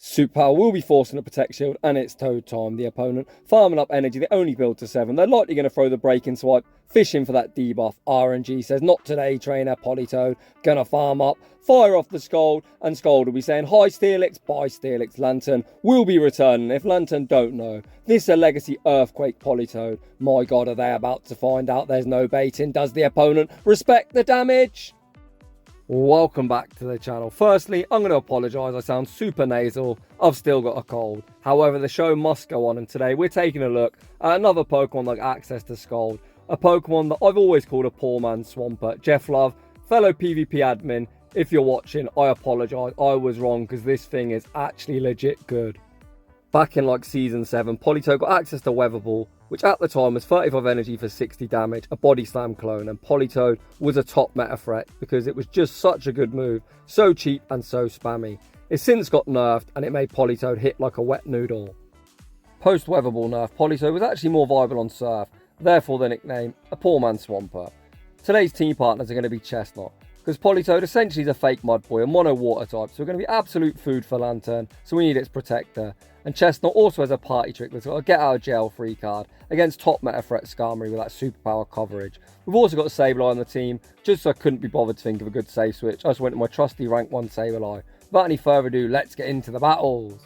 Superpower will be forcing a Protect Shield, and it's Toad time. The opponent farming up energy, they only build to 7. They're likely going to throw the Breaking Swipe, fishing for that debuff. RNG says, not today, trainer. Politoad, gonna farm up, fire off the Scald, and Scald will be saying, hi Steelix, bye Steelix. Lantern will be returning. If Lantern don't know, this is a Legacy Earthquake Politoad. My god, are they about to find out? There's no baiting. Does the opponent respect the damage? Welcome back to the channel. Firstly, I'm going to apologise, I sound super nasal, I've still got a cold. However, the show must go on, and today we're taking a look at another Pokemon that got access to Scald. A Pokemon that I've always called a poor man's Swampert. Jeff Love, fellow PvP admin, if you're watching, I apologise, I was wrong because this thing is actually legit good. Back in like Season 7, Politoad got access to Weather Ball, which at the time was 35 energy for 60 damage, a Body Slam clone, and Politoad was a top meta threat because it was just such a good move, so cheap and so spammy. It's since got nerfed and it made Politoad hit like a wet noodle. Post Weather Ball nerf, Politoad was actually more viable on Surf, therefore the nickname, a poor man's Swampert. Today's team partners are going to be Chesnaught, because Politoad essentially is a fake mud boy, a mono water type, so we're going to be absolute food for Lantern, so we need its protector. And Chesnaught also has a party trick that's got a get out of jail free card against top meta threat Skarmory with that superpower coverage. We've also got Sableye on the team, just so I couldn't be bothered to think of a good save switch. I just went to my trusty rank 1 Sableye. Without any further ado, let's get into the battles.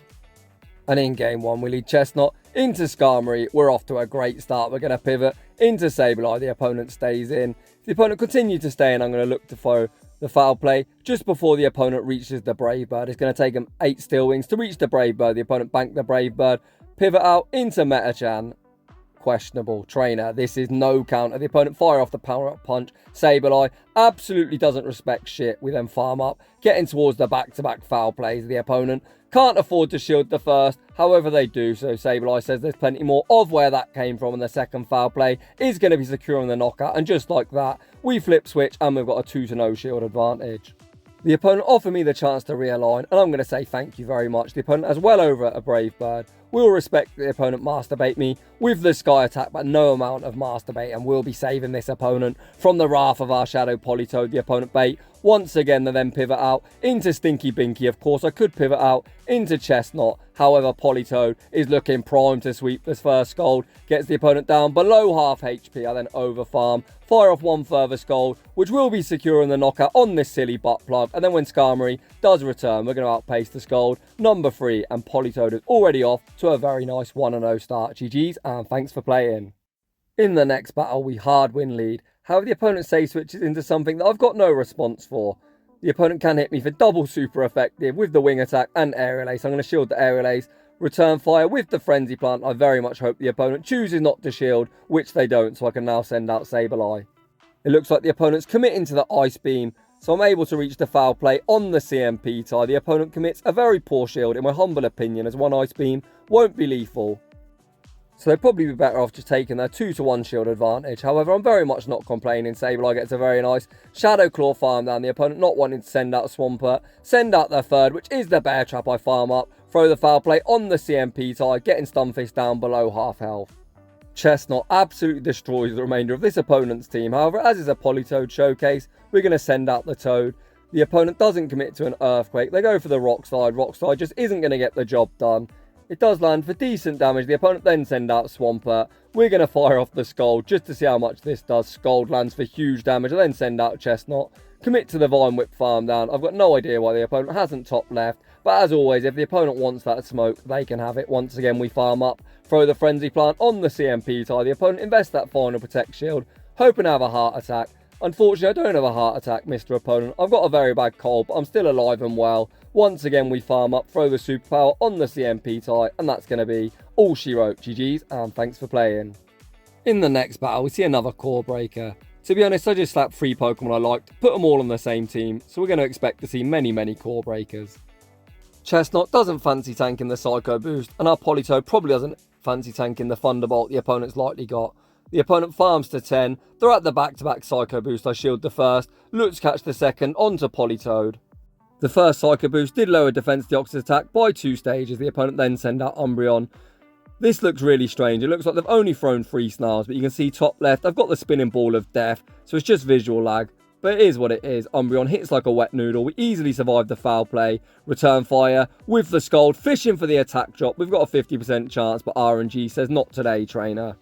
And in game 1 we lead Chesnaught into Skarmory. We're off to a great start. We're going to pivot into Sableye. The opponent stays in. If the opponent continues to stay in, I'm going to look to throw the foul play just before the opponent reaches the Brave Bird. It's going to take him 8 Steel Wings to reach the Brave Bird. The opponent banked the Brave Bird, pivot out into Metachan. Questionable. Trainer, this is no counter. The opponent fire off the power up punch. Sableye absolutely doesn't respect shit. We then farm up, getting towards the back-to-back foul plays. The opponent can't afford to shield the first, however they do so. Sableye says there's plenty more of where that came from, and the second foul play is going to be securing the knockout, and just like that, we flip switch and we've got a 2-0 shield advantage. The opponent offered me the chance to realign, and I'm going to say thank you very much. The opponent has well over a Brave Bird. We'll respect the opponent masturbate me with the Sky attack, but no amount of masturbate, and we'll be saving this opponent from the wrath of our Shadow Politoad. The opponent bait once again, they then pivot out into Stinky Binky. Of course, I could pivot out into Chesnaught. However, Politoad is looking primed to sweep this first Scald. Gets the opponent down below half HP. I then over farm, fire off one further Scald, which will be securing the knockout on this silly butt plug. And then when Skarmory does return, we're going to outpace the Scald. Number 3, and Politoad is already off to a very nice 1-0 start. GG's, and thanks for playing. In the next battle, we hard win lead. However, the opponent save switches into something that I've got no response for. The opponent can hit me for double super effective with the wing attack and aerial ace. I'm going to shield the aerial ace, return fire with the frenzy plant. I very much hope the opponent chooses not to shield, which they don't, so I can now send out Sableye. It looks like the opponent's committing to the ice beam, so I'm able to reach the foul play on the CMP tie. The opponent commits a very poor shield, in my humble opinion, as one ice beam won't be lethal. So they'd probably be better off just taking their 2-1 shield advantage. However, I'm very much not complaining. Sableye gets a very nice Shadow Claw farm down. The opponent not wanting to send out Swampert. Send out their third, which is the Bear Trap. I farm up. Throw the foul play on the CMP tie. Getting Stunfisk down below half health. Chesnaught absolutely destroys the remainder of this opponent's team. However, as is a Politoad showcase, we're going to send out the Toad. The opponent doesn't commit to an Earthquake. They go for the Rock Slide. Rock Slide just isn't going to get the job done. It does land for decent damage. The opponent then send out Swampert. We're going to fire off the Scald just to see how much this does. Scald lands for huge damage. And then send out Chesnaught. Commit to the Vine Whip farm down. I've got no idea why the opponent hasn't top left. But as always, if the opponent wants that smoke, they can have it. Once again, we farm up. Throw the Frenzy Plant on the CMP tie. The opponent invests that final Protect Shield. Hoping to have a heart attack. Unfortunately, I don't have a heart attack, Mr. Opponent. I've got a very bad cold, but I'm still alive and well. Once again, we farm up, throw the superpower on the CMP tie, and that's going to be all she wrote. GG's, and thanks for playing. In the next battle, we see another core breaker. To be honest, I just slapped 3 Pokemon I liked, put them all on the same team, so we're going to expect to see many core breakers. Chesnaught doesn't fancy tanking the Psycho Boost, and our Politoad probably doesn't fancy tanking the Thunderbolt the opponent's likely got. The opponent farms to 10, they're at the back-to-back Psycho Boost. I shield the first, look to catch the second, onto Politoad. The first Psycho Boost did lower Defense Deoxys attack by 2 stages. The opponent then send out Umbreon. This looks really strange. It looks like they've only thrown 3 Snarls, but you can see top left, I've got the spinning ball of death, so it's just visual lag. But it is what it is. Umbreon hits like a wet noodle. We easily survive the foul play. Return fire with the Scald. Fishing for the attack drop. We've got a 50% chance, but RNG says not today, trainer.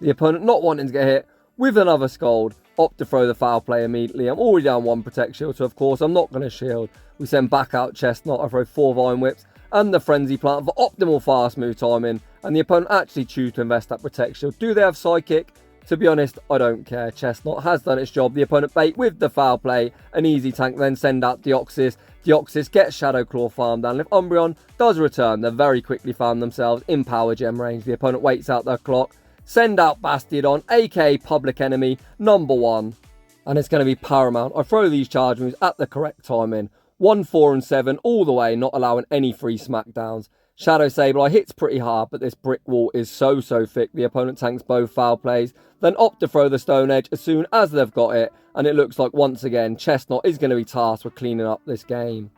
The opponent not wanting to get hit with another Scald. Opt to throw the foul play immediately. I'm already down 1 Protect Shield, so of course I'm not going to shield. We send back out Chesnaught. I throw 4 Vine Whips and the Frenzy Plant for optimal fast move timing. And the opponent actually choose to invest that Protect Shield. Do they have Psychic? To be honest, I don't care. Chesnaught has done its job. The opponent bait with the foul play. An easy tank, then send out Deoxys. Deoxys gets Shadow Claw farm down. If Umbreon does return, they very quickly found themselves in Power Gem range. The opponent waits out their clock. Send out Bastiodon, aka Public Enemy, number 1. And it's going to be paramount. I throw these charge moves at the correct timing. 1, 4, and 7 all the way, not allowing any free smackdowns. Shadow Sableye hits pretty hard, but this brick wall is so thick. The opponent tanks both foul plays, then opt to throw the Stone Edge as soon as they've got it, and it looks like once again Chesnaught is going to be tasked with cleaning up this game.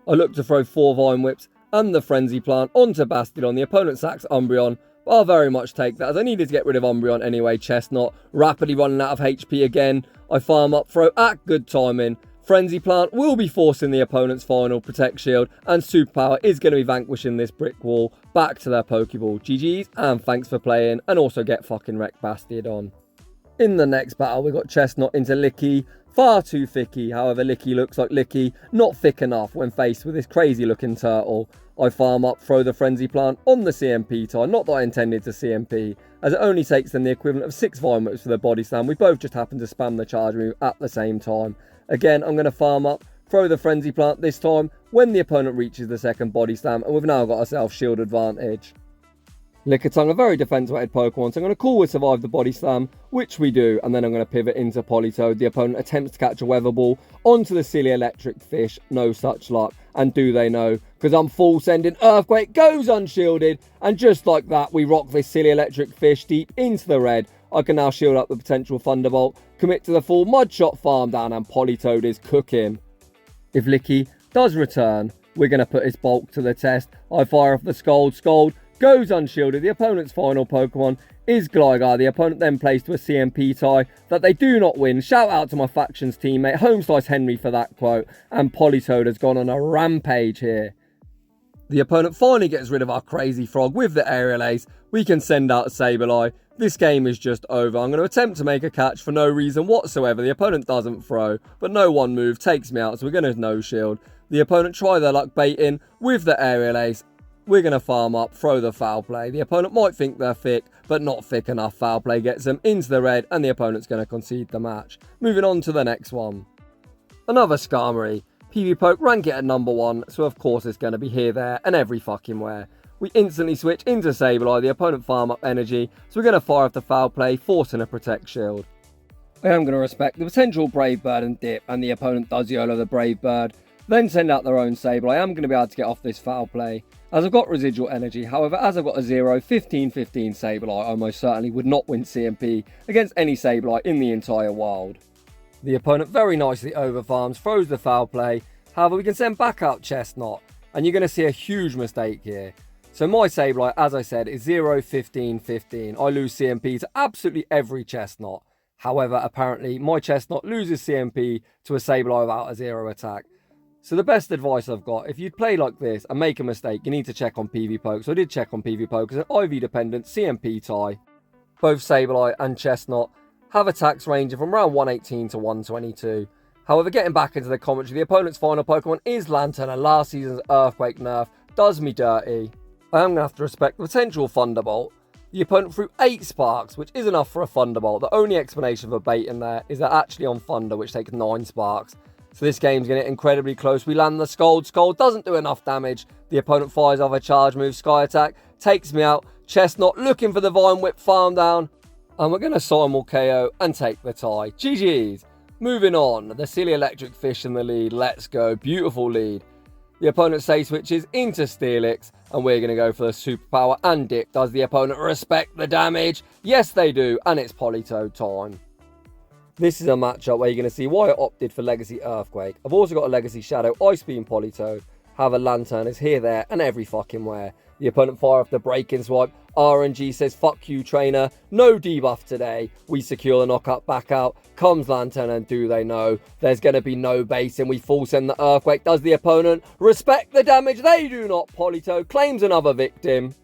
I look to throw 4 Vine Whips and the Frenzy Plant onto Bastiodon. The opponent sacks Umbreon, but I'll very much take that as I needed to get rid of Umbreon anyway. Chesnaught rapidly running out of HP again. I farm up, throw at good timing. Frenzy Plant will be forcing the opponent's final Protect Shield, and Superpower is going to be vanquishing this brick wall back to their Pokeball. GG's, and thanks for playing, and also get fucking wrecked Bastiodon. In the next battle, we got Chesnaught into Licky. Far too thicky, however Licky looks like Licky, not thick enough when faced with this crazy looking turtle. I farm up, throw the Frenzy Plant on the CMP tie, not that I intended to CMP, as it only takes them the equivalent of 6 Vine Whips for the body slam. We both just happen to spam the charge move at the same time. Again, I'm going to farm up, throw the Frenzy Plant this time when the opponent reaches the second body slam, and we've now got ourselves shield advantage. Lickitung, a very defensive-weighted Pokemon, so I'm going to call we survive the body slam, which we do, and then I'm going to pivot into Politoad. The opponent attempts to catch a Weather Ball onto the silly electric fish, no such luck, and do they know, because I'm full sending Earthquake, goes unshielded, and just like that, we rock this silly electric fish deep into the red. I can now shield up the potential Thunderbolt, commit to the full Mud Shot farm down, and Politoad is cooking. If Licky does return, we're going to put his bulk to the test. I fire off the Scald. Scald goes unshielded. The opponent's final Pokemon is Gligar. The opponent then plays to a CMP tie that they do not win. Shout out to my factions teammate, Homeslice Henry, for that quote. And Politoad has gone on a rampage here. The opponent finally gets rid of our crazy frog with the aerial ace. We can send out a Sableye. This game is just over. I'm going to attempt to make a catch for no reason whatsoever. The opponent doesn't throw, but no one move takes me out, so we're going to no shield. The opponent try their luck baiting with the aerial ace. We're going to farm up, throw the foul play. The opponent might think they're thick, but not thick enough. Foul play gets them into the red, and the opponent's going to concede the match. Moving on to the next one. Another Skarmory. PV Poke rank it at number 1, so of course it's going to be here, there, and every fucking where. We instantly switch into Sableye. The opponent farm up energy, so we're going to fire off the foul play, forcing a Protect Shield. I am going to respect the potential Brave Bird and dip, and the opponent does YOLO the Brave Bird. Then send out their own Sableye. I am going to be able to get off this foul play, as I've got residual energy. However, as I've got a 0-15-15 Sableye, I most certainly would not win CMP against any Sableye in the entire wild. The opponent very nicely overfarms, throws the foul play. However, we can send back out Chesnaught, and you're going to see a huge mistake here. So my Sableye, as I said, is 0-15-15. I lose CMP to absolutely every Chesnaught. However, apparently, my Chesnaught loses CMP to a Sableye without a 0 attack. So the best advice I've got, if you'd play like this and make a mistake, you need to check on PV Poke. So I did check on PV Poke as an IV dependent CMP tie. Both Sableye and Chesnaught have attacks ranging from around 118 to 122. However, getting back into the commentary, the opponent's final Pokemon is Lantern, and last season's Earthquake nerf does me dirty. I am going to have to respect the potential Thunderbolt. The opponent threw 8 Sparks, which is enough for a Thunderbolt. The only explanation for bait in there is they're actually on Thunder, which takes 9 Sparks. So this game's going to get incredibly close. We land the Scald. Scald doesn't do enough damage. The opponent fires off a charge move. Sky Attack takes me out. Chesnaught looking for the Vine Whip farm down. And we're going to Simul KO and take the tie. GG's. Moving on. The silly electric fish in the lead. Let's go. Beautiful lead. The opponent safe switches into Steelix, and we're going to go for the Superpower and dip. Does the opponent respect the damage? Yes, they do, and it's Politoad time. This is a matchup where you're going to see why I opted for Legacy Earthquake. I've also got a Legacy Shadow Ice Beam Politoad. However, Lantern is here, there, and every fucking where. The opponent fire off the breaking swipe. RNG says, fuck you, trainer. No debuff today. We secure the knockout back out. Comes Lantern, and do they know there's going to be no basing? We full send the Earthquake. Does the opponent respect the damage? They do not. Politoad claims another victim.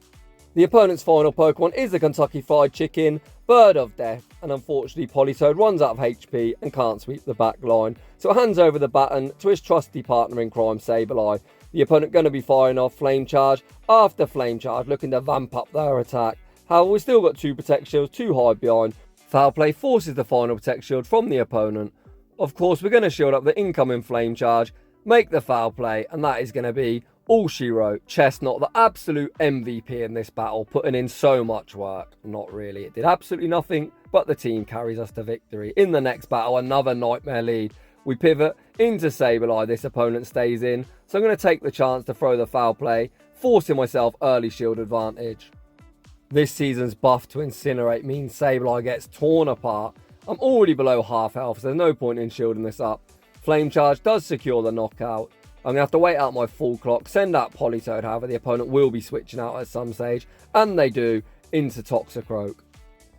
The opponent's final Pokemon is the Kentucky Fried Chicken, Bird of Death, and unfortunately Politoad runs out of HP and can't sweep the back line, so it hands over the baton to his trusty partner in crime, Sableye. The opponent going to be firing off Flame Charge after Flame Charge, looking to vamp up their attack. However, we've still got 2 Protect Shields to hide behind. Foul Play forces the final Protect Shield from the opponent. Of course, we're going to shield up the incoming Flame Charge, make the Foul Play, and that is going to be all she wrote. Chesnaught, the absolute MVP in this battle, putting in so much work. Not really. It did absolutely nothing, but the team carries us to victory. In the next battle, another nightmare lead. We pivot into Sableye. This opponent stays in, so I'm going to take the chance to throw the Foul Play, forcing myself early shield advantage. This season's buff to Incinerate means Sableye gets torn apart. I'm already below half health, so there's no point in shielding this up. Flame Charge does secure the knockout. I'm going to have to wait out my full clock, send out Politoad, however the opponent will be switching out at some stage, and they do, into Toxicroak.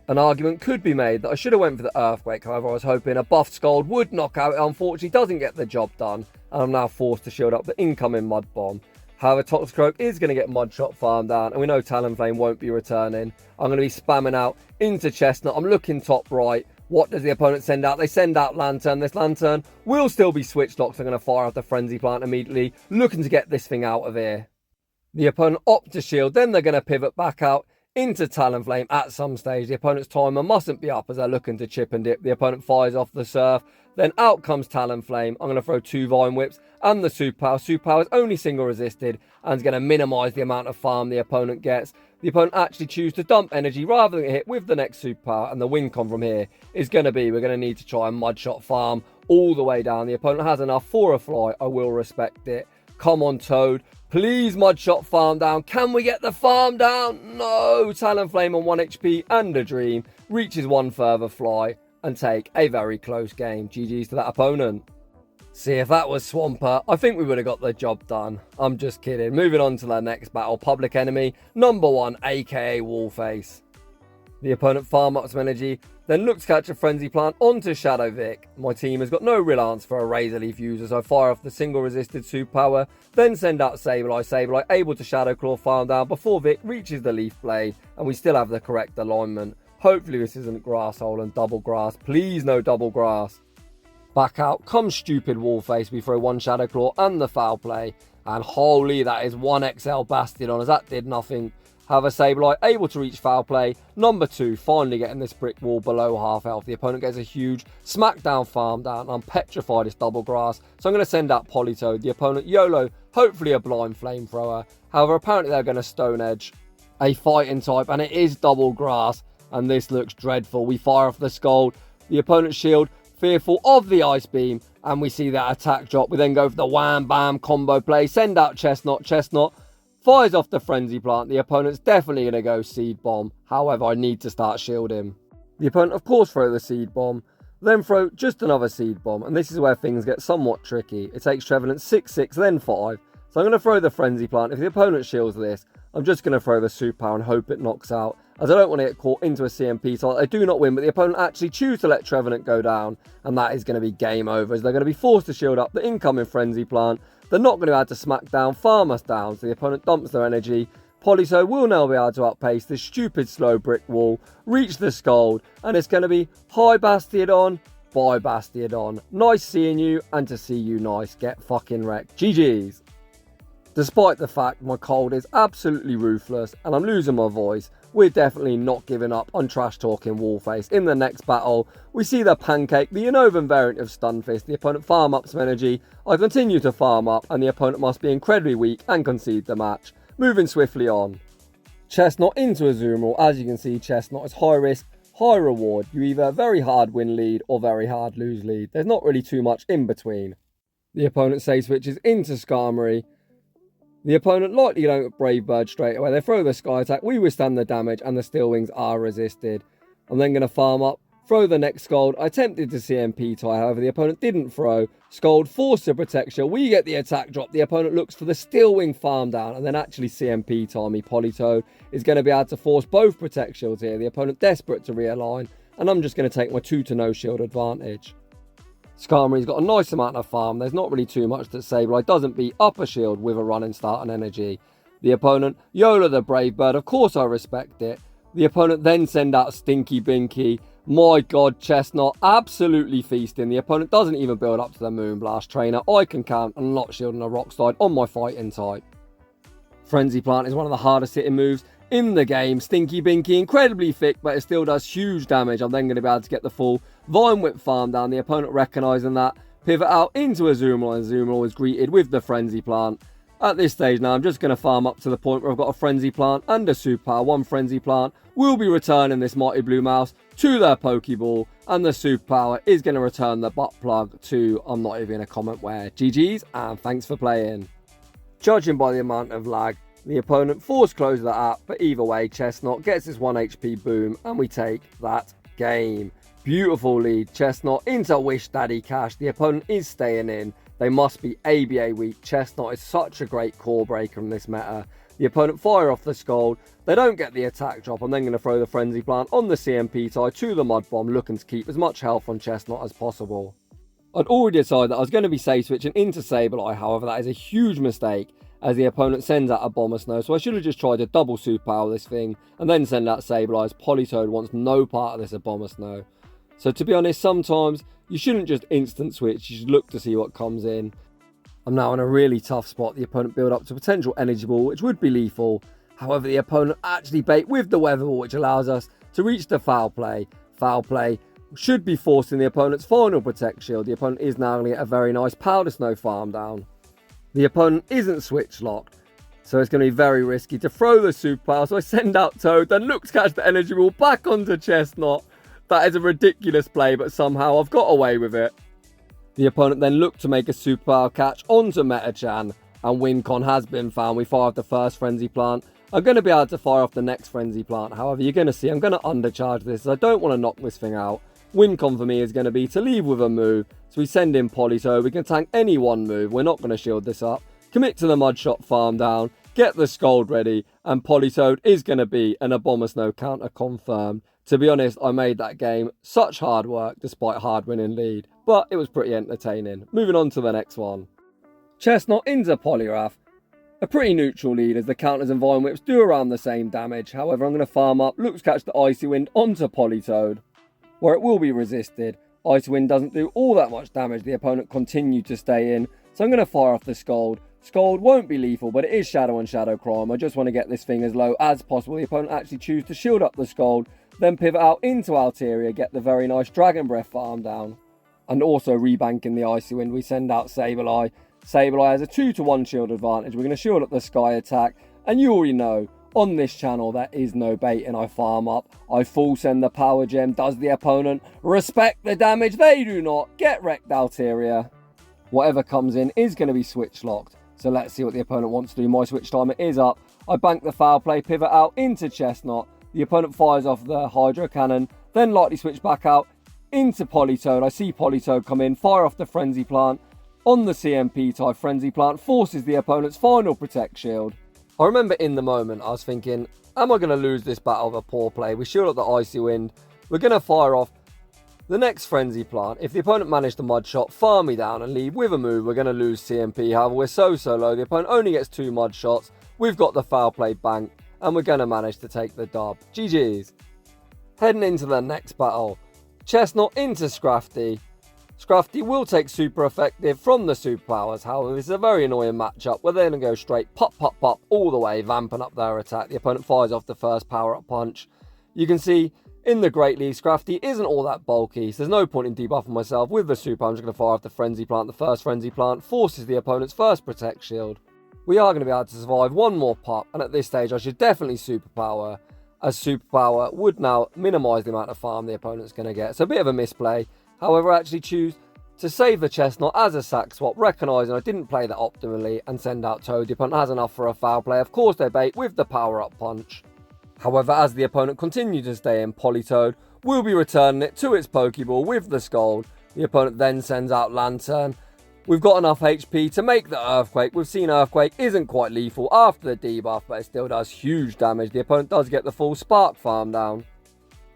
An argument could be made that I should have went for the Earthquake, however I was hoping a buffed Scald would knock out. It unfortunately doesn't get the job done, and I'm now forced to shield up the incoming Mud Bomb. However, Toxicroak is going to get Mud Shot farmed down, and we know Talonflame won't be returning. I'm going to be spamming out into Chesnaught. I'm looking top right. What does the opponent send out? They send out Lantern. This Lantern will still be switch locked. So I'm going to fire off the Frenzy Plant immediately, looking to get this thing out of here. The opponent opts to shield. Then they're going to pivot back out into Talonflame at some stage. The opponent's timer mustn't be up as they're looking to chip and dip. The opponent fires off the Surf. Then out comes Talonflame. I'm going to throw 2 Vine Whips and the Super Power. Super Power is only single resisted and is going to minimise the amount of farm the opponent gets. The opponent actually chooses to dump energy rather than hit with the next Super Power, and the win con from here is going to be we're going to need to try and Mud Shot farm all the way down. The opponent has enough for a fly. I will respect it. Come on, Toad. Please Mud Shot farm down. Can we get the farm down? No. Talonflame on 1 HP and a dream reaches one further fly and take a very close game. GG's to that opponent. See, if that was Swampert, I think we would have got the job done. I'm just kidding. Moving on to the next battle. Public Enemy number 1, aka Wallface. The opponent farm up some energy, then looks to catch a Frenzy Plant onto Shadow Vic. My team has got no real answer for a Razor Leaf user, so I fire off the single resisted Super Power, then send out Sableye. Sableye able to Shadow Claw farm down before Vic reaches the Leaf Blade, and we still have the correct alignment. Hopefully this isn't Grasshole and double grass. Please no double grass. Back out comes stupid Wallface. We throw 1 Shadow Claw and the Foul Play. And holy, that is 1 XL Bastiodon as that did nothing. However, Sableye able to reach Foul Play. Number 2, finally getting this brick wall below half health. The opponent gets a huge smackdown farm down. I'm petrified it's double grass, so I'm going to send out Politoad. The opponent YOLO, hopefully a blind flamethrower. However, apparently they're going to Stone Edge a fighting type, and it is double grass. And this looks dreadful. We fire off the Scald. The opponent's shield, fearful of the Ice Beam, and we see that attack drop. We then go for the Wham Bam combo play, send out Chesnaught. Chesnaught fires off the Frenzy Plant. The opponent's definitely going to go Seed Bomb. However, I need to start shielding. The opponent, of course, throw the Seed Bomb, then throw just another Seed Bomb, and this is where things get somewhat tricky. It takes Trevenant 6-6, then 5. So I'm going to throw the Frenzy Plant. If the opponent shields this, I'm just going to throw the Super Power and hope it knocks out, as I don't want to get caught into a CMP, so I do not win, but the opponent actually choose to let Trevenant go down, and that is going to be game over, as they're going to be forced to shield up the incoming Frenzy Plant. They're not going to be able to smack down, farm us down, so the opponent dumps their energy. Politoad will now be able to outpace this stupid slow brick wall, reach the Scald, and it's going to be hi Bastiodon, bye Bastiodon. Nice seeing you, and to see you nice, get fucking wrecked. GG's. Despite the fact my cold is absolutely ruthless and I'm losing my voice, we're definitely not giving up on trash talking Wallface. In the next battle, we see the Pancake, the Unnovan variant of Stunfisk. The opponent farm up some energy, I continue to farm up, and the opponent must be incredibly weak and concede the match. Moving swiftly on. Chesnaught into Azumarill. As you can see, Chesnaught is high risk, high reward. You either very hard win lead or very hard lose lead. There's not really too much in between. The opponent save switches into Skarmory. The opponent likely don't get Brave Bird straight away. They throw the Sky Attack, we withstand the damage, and the Steel Wings are resisted. I'm then going to farm up throw the next Scald. I attempted to CMP tie, however the opponent didn't throw. Scald forced a Protect Shield. We get the attack drop. The opponent looks for the Steel Wing farm down and then actually CMP tie me. Politoad is going to be able to force both Protect Shields here. The opponent desperate to realign, and I'm just going to take my 2-0 shield advantage. Skarmory's got a nice amount of farm. There's not really too much that Sableye doesn't beat up a shield with a running start and energy. The opponent, Yola the Brave Bird, of course I respect it. The opponent then send out Stinky Binky. My god, Chesnaught absolutely feasting. The opponent doesn't even build up to the Moonblast trainer. I can count and not shielding a Rock Slide on my fighting type. Frenzy Plant is one of the hardest hitting moves in the game. Stinky Binky, incredibly thick, but it still does huge damage. I'm then going to be able to get the full Vine Whip farm down. The opponent recognising that, pivot out into Azumarill, and Azumarill is greeted with the Frenzy Plant. At this stage now, I'm just going to farm up to the point where I've got a Frenzy Plant and a Superpower. One Frenzy Plant will be returning this Mighty Blue Mouse to their Pokeball, and the Superpower is going to return the butt plug to, I'm not even going to comment where. GG's, and thanks for playing. Judging by the amount of lag, the opponent force closes the app, but either way, Chesnaught gets his 1 HP boom, and we take that game. Beautiful lead. Chesnaught into Wish Daddy Cash. The opponent is staying in. They must be ABA weak. Chesnaught is such a great core breaker in this meta. The opponent fire off the Scald. They don't get the attack drop. I'm then going to throw the Frenzy Plant on the CMP tie to the Mud Bomb, looking to keep as much health on Chesnaught as possible. I'd already decided that I was going to be safe switching into Sableye, however that is a huge mistake as the opponent sends out Abomasnow, so I should have just tried to double superpower this thing and then send out Sableye, as Politoad wants no part of this Abomasnow. So to be honest, sometimes you shouldn't just instant switch, you should look to see what comes in. I'm now in a really tough spot. The opponent build up to potential Energy Ball, which would be lethal. However, the opponent actually bait with the Weather Ball, which allows us to reach the Foul Play. Foul Play should be forcing the opponent's final Protect Shield. The opponent is now going to get a very nice Powder Snow farm down. The opponent isn't switch locked, so it's going to be very risky to throw the Superpower. So I send out Toad, then look to catch the Energy Ball back onto Chesnaught. That is a ridiculous play, but somehow I've got away with it. The opponent then looked to make a Superpower catch onto Metachan, and Wincon has been found. We fire off the first Frenzy Plant. I'm going to be able to fire off the next Frenzy Plant. However, you're going to see I'm going to undercharge this, as I don't want to knock this thing out. Wincon for me is going to be to leave with a move. So we send in Politoad. We can tank any one move. We're not going to shield this up. Commit to the Mud Shot farm down. Get the Scald ready. And Politoad is going to be an Abomasnow counter confirmed. To be honest, I made that game such hard work despite hard winning lead. But it was pretty entertaining. Moving on to the next one. Chesnaught into Poliwrath. A pretty neutral lead as the counters and Vine Whips do around the same damage. However, I'm going to farm up. Look to catch the Icy Wind onto Politoad, where it will be resisted. Icy Wind doesn't do all that much damage. The opponent continued to stay in. So I'm going to fire off the Scald. Scald won't be lethal, but it is Shadow and Shadow Crime. I just want to get this thing as low as possible. The opponent actually chooses to shield up the Scald, then pivot out into Altaria, get the very nice Dragon Breath farm down. And also rebanking the Icy Wind, we send out Sableye. Sableye has a 2-1 shield advantage. We're going to shield up the Sky attack. And you already know, on this channel, there is no baiting. I farm up. I full send the Power Gem. Does the opponent respect the damage? They do not. Get wrecked, Altaria. Whatever comes in is going to be switch locked. So let's see what the opponent wants to do. My switch timer is up. I bank the Foul Play, pivot out into Chesnaught. The opponent fires off the Hydro Cannon. Then lightly switch back out into Politoad. I see Politoad come in. Fire off the Frenzy Plant. On the CMP type, Frenzy Plant forces the opponent's final Protect Shield. I remember in the moment, I was thinking, am I going to lose this battle of a poor play? We shield up the Icy Wind. We're going to fire off the next Frenzy Plant. If the opponent managed to Mud Shot, farm me down and leave with a move, we're going to lose CMP. However, we're so low. The opponent only gets 2 Mud Shots. We've got the Foul Play bank, and we're going to manage to take the dub. GG's. Heading into the next battle. Chesnaught into Scrafty. Scrafty will take super effective from the superpowers. However, this is a very annoying matchup where they're going to go straight pop, pop, pop all the way, vamping up their attack. The opponent fires off the first power-up punch. You can see in the Graat League, Scrafty isn't all that bulky, so there's no point in debuffing myself with the super. I'm just going to fire off the Frenzy Plant. The first Frenzy Plant forces the opponent's first Protect Shield. We are going to be able to survive one more pop, and at this stage I should definitely superpower, as superpower would now minimise the amount of farm the opponent's going to get. So a bit of a misplay. However, I actually choose to save the Chesnaught as a sack swap, recognising I didn't play that optimally, and send out Toad. The opponent has enough for a foul play. Of course they bait with the power-up punch. However, as the opponent continued to stay in, Politoad will be returning it to its Pokeball with the Scald. The opponent then sends out Lantern. We've got enough HP to make the Earthquake. We've seen Earthquake isn't quite lethal after the debuff, but it still does huge damage. The opponent does get the full Spark farm down.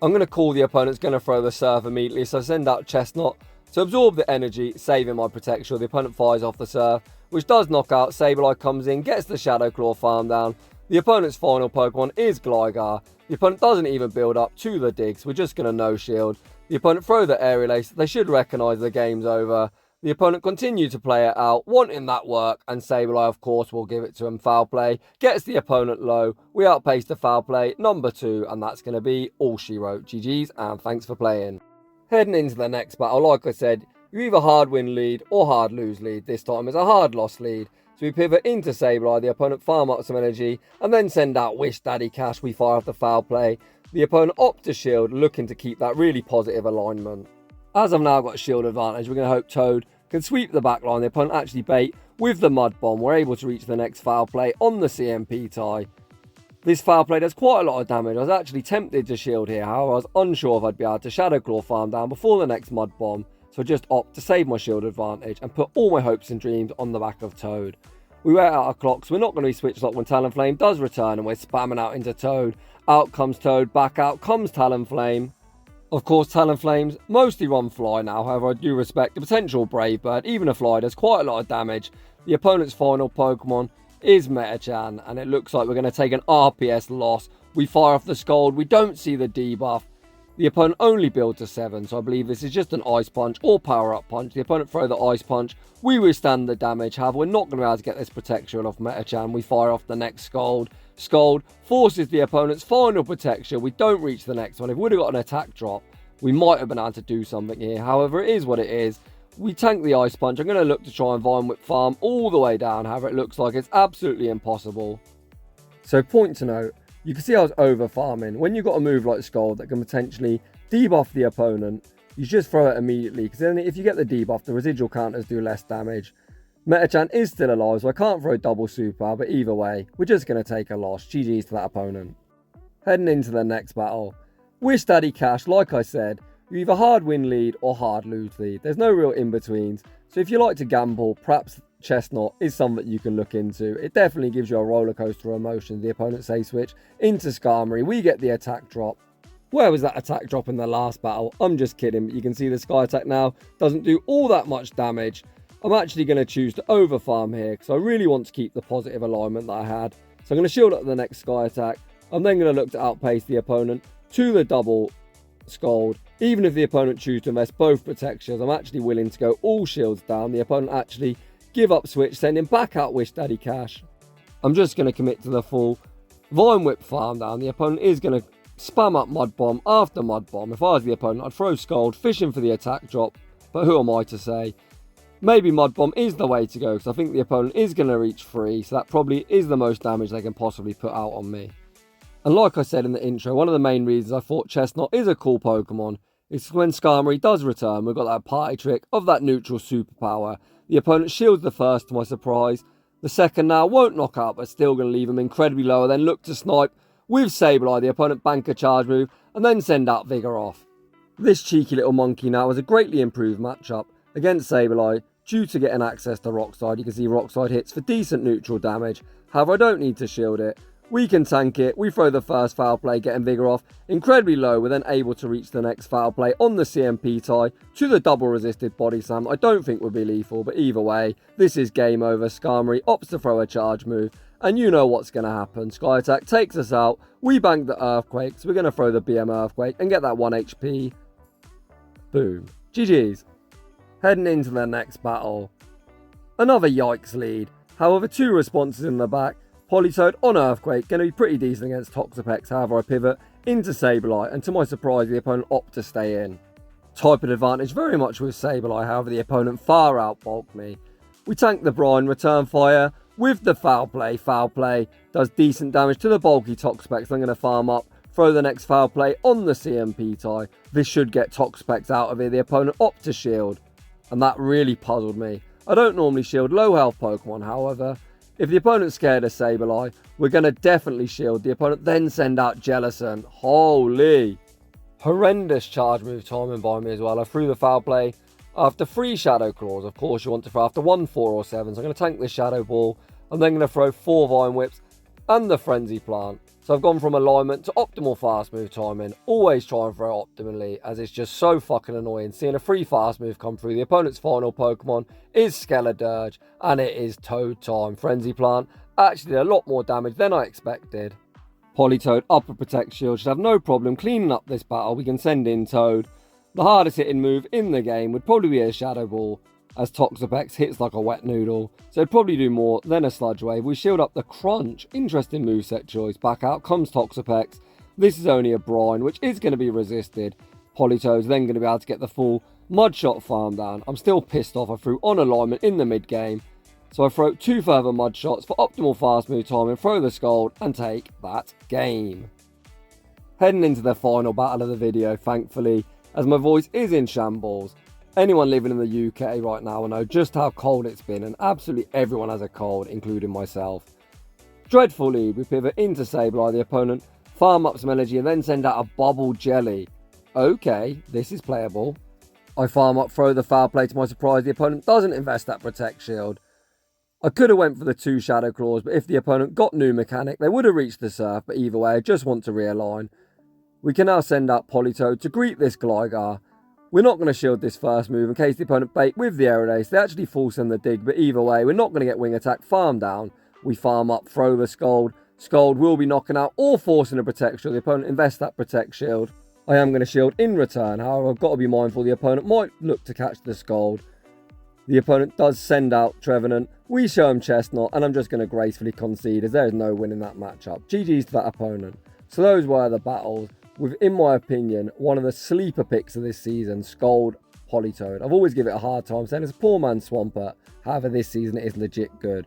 I'm going to call the opponent's going to throw the Surf immediately, so I send out Chesnaught to absorb the energy, saving my protection. The opponent fires off the Surf, which does knock out. Sableye comes in, gets the Shadow Claw farm down. The opponent's final Pokemon is Gligar. The opponent doesn't even build up to the digs. We're just going to no-shield. The opponent throw the Aerial Ace. They should recognise the game's over. The opponent continue to play it out, wanting that work, and Sableye, of course, will give it to him. Foul play, gets the opponent low. We outpace the foul play, number 2, and that's going to be all she wrote. GG's, and thanks for playing. Heading into the next battle, like I said, you either hard win lead or hard lose lead. This time it's a hard loss lead. So we pivot into Sableye, the opponent farm up some energy, and then send out Wish Daddy Cash. We fire off the foul play. The opponent opt to shield, looking to keep that really positive alignment. As I've now got shield advantage, we're going to hope Toad can sweep the back line. The opponent actually bait with the Mud Bomb. We're able to reach the next foul play on the CMP tie. This foul play does quite a lot of damage. I was actually tempted to shield here, however I was unsure if I'd be able to Shadow Claw farm down before the next Mud Bomb. So I just opt to save my shield advantage and put all my hopes and dreams on the back of Toad. We wait out our clock, so we're not going to be switch locked when Talonflame does return, and we're spamming out into Toad. Out comes Toad, back out comes Talonflame. Of course, Talonflames mostly run Fly now, however I do respect the potential Brave Bird. Even a Fly does quite a lot of damage. The opponent's final Pokemon is Metachan, and it looks like we're going to take an RPS loss. We fire off the Scald, we don't see the debuff. The opponent only builds to 7, so I believe this is just an Ice Punch or Power Up Punch. The opponent throw the Ice Punch, we withstand the damage, however we're not going to be able to get this protection off Metachan. We fire off the next Scald. Scald forces the opponent's final protection. We don't reach the next one. If we would have got an attack drop, we might have been able to do something here. However, it is what it is. We tank the Ice Punch. I'm going to look to try and Vine Whip farm all the way down. However, it looks like it's absolutely impossible. So, point to note, you can see I was over farming. When you've got a move like Scald that can potentially debuff the opponent, you just throw it immediately. Because then if you get the debuff, the residual counters do less damage. Metachan is still alive, so I can't throw double super, but either way, we're just going to take a loss. GG's to that opponent. Heading into the next battle. Wish Daddy Cash, like I said, you either hard win lead or hard lose lead. There's no real in-betweens. So if you like to gamble, perhaps Chesnaught is something you can look into. It definitely gives you a roller coaster of emotions. The opponent say switch into Skarmory. We get the attack drop. Where was that attack drop in the last battle? I'm just kidding, but you can see the Sky Attack now doesn't do all that much damage. I'm actually going to choose to overfarm here because I really want to keep the positive alignment that I had. So I'm going to shield up the next Sky Attack. I'm then going to look to outpace the opponent to the double Scald. Even if the opponent chooses to invest both protections, I'm actually willing to go all shields down. The opponent actually give up switch, sending back out Wish Daddy Cash. I'm just going to commit to the full Vine Whip farm down. The opponent is going to spam up Mud Bomb after Mud Bomb. If I was the opponent, I'd throw Scald, fishing for the attack drop. But who am I to say? Maybe Mud Bomb is the way to go because I think the opponent is going to reach 3. So that probably is the most damage they can possibly put out on me. And like I said in the intro, one of the main reasons I thought Chesnaught is a cool Pokemon is when Skarmory does return, we've got that party trick of that neutral superpower. The opponent shields the first to my surprise. The second now won't knock out, but still going to leave him incredibly low. Then look to snipe with Sableye. The opponent bank a charge move and then send out Vigoroth. This cheeky little monkey now has a greatly improved matchup against Sableye due to getting access to Rock Slide. You can see Rock Slide hits for decent neutral damage. However, I don't need to shield it. We can tank it. We throw the first foul play, getting Vigoroth incredibly low. We're then able to reach the next foul play on the CMP tie to the double resisted body slam. I don't think would be lethal, but either way, this is game over. Skarmory opts to throw a charge move, and you know what's going to happen. Sky Attack takes us out. We bank the Earthquake, so we're going to throw the BM Earthquake and get that 1 HP. Boom. GG's. Heading into the next battle. Another yikes lead. However, 2 responses in the back. Politoad on Earthquake, going to be pretty decent against Toxapex. However, I pivot into Sableye, and to my surprise, the opponent opts to stay in. Type of advantage very much with Sableye, however, the opponent far outbulked me. We tank the brine, return fire with the foul play. Foul play does decent damage to the bulky Toxapex. I'm going to farm up, throw the next foul play on the CMP tie. This should get Toxapex out of here. The opponent opts to shield, and that really puzzled me. I don't normally shield low health Pokemon, however. If the opponent's scared of Sableye, we're going to definitely shield. The opponent then send out Jellicent. Holy. Horrendous charge move timing by me as well. I threw the foul play after 3 Shadow Claws. Of course, you want to throw after 1, 4 or 7. So I'm going to tank this Shadow Ball. I'm then going to throw 4 Vine Whips and the Frenzy Plant. So I've gone from alignment to optimal fast move timing. Always try and throw optimally, as it's just so fucking annoying seeing a free fast move come through. The opponent's final Pokemon is Skeledirge, and it is Toad time. Frenzy Plant actually did a lot more damage than I expected. Politoad Upper Protect Shield should have no problem cleaning up this battle. We can send in Toad. The hardest hitting move in the game would probably be a Shadow Ball, as Toxapex hits like a wet noodle, so it'd probably do more than a Sludge Wave. We shield up the Crunch. Interesting moveset choice. Back out comes Toxapex. This is only a Brine, which is going to be resisted. Politoad's then going to be able to get the full Mud Shot farm down. I'm still pissed off I threw on alignment in the mid game, so I throw 2 further Mud Shots for optimal fast move time and throw the Scald and take that game. Heading into the final battle of the video, thankfully, as my voice is in shambles. Anyone living in the UK right now will know just how cold it's been, and absolutely everyone has a cold, including myself. Dreadful lead, we pivot into Sableye, the opponent, farm up some energy and then send out a Bubble Jelly. Okay, this is playable. I farm up, throw the foul play. To my surprise, the opponent doesn't invest that Protect Shield. I could have went for the 2 Shadow Claws, but if the opponent got New Mechanic, they would have reached the Surf, but either way, I just want to realign. We can now send out Politoad to greet this Gligar. We're not going to shield this first move in case the opponent bait with the Aerodace. They actually force in the dig, but either way, we're not going to get Wing Attack, farm down. We farm up, throw the Scald. Scald will be knocking out or forcing a Protect Shield. The opponent invests that Protect Shield. I am going to shield in return. However, I've got to be mindful the opponent might look to catch the Scald. The opponent does send out Trevenant. We show him Chesnaught, and I'm just going to gracefully concede as there is no win in that matchup. GG's to that opponent. So those were the battles with, in my opinion, one of the sleeper picks of this season, Scald Politoad. I've always given it a hard time saying it's a poor man's Swampert. However, this season it is legit good.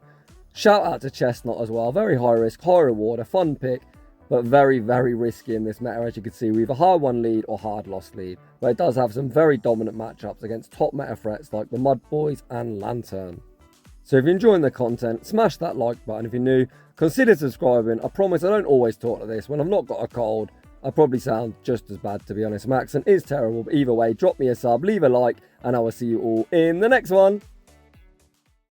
Shout out to Chesnaught as well. Very high risk, high reward, a fun pick, but very, very risky in this meta. As you can see, we have a hard won lead or hard lost lead, but it does have some very dominant matchups against top meta threats like the Mud Boys and Lantern. So if you're enjoying the content, smash that like button. If you're new, consider subscribing. I promise I don't always talk like this. When I've not got a cold, I probably sound just as bad, to be honest. My accent is terrible, but either way, drop me a sub, leave a like, and I will see you all in the next one.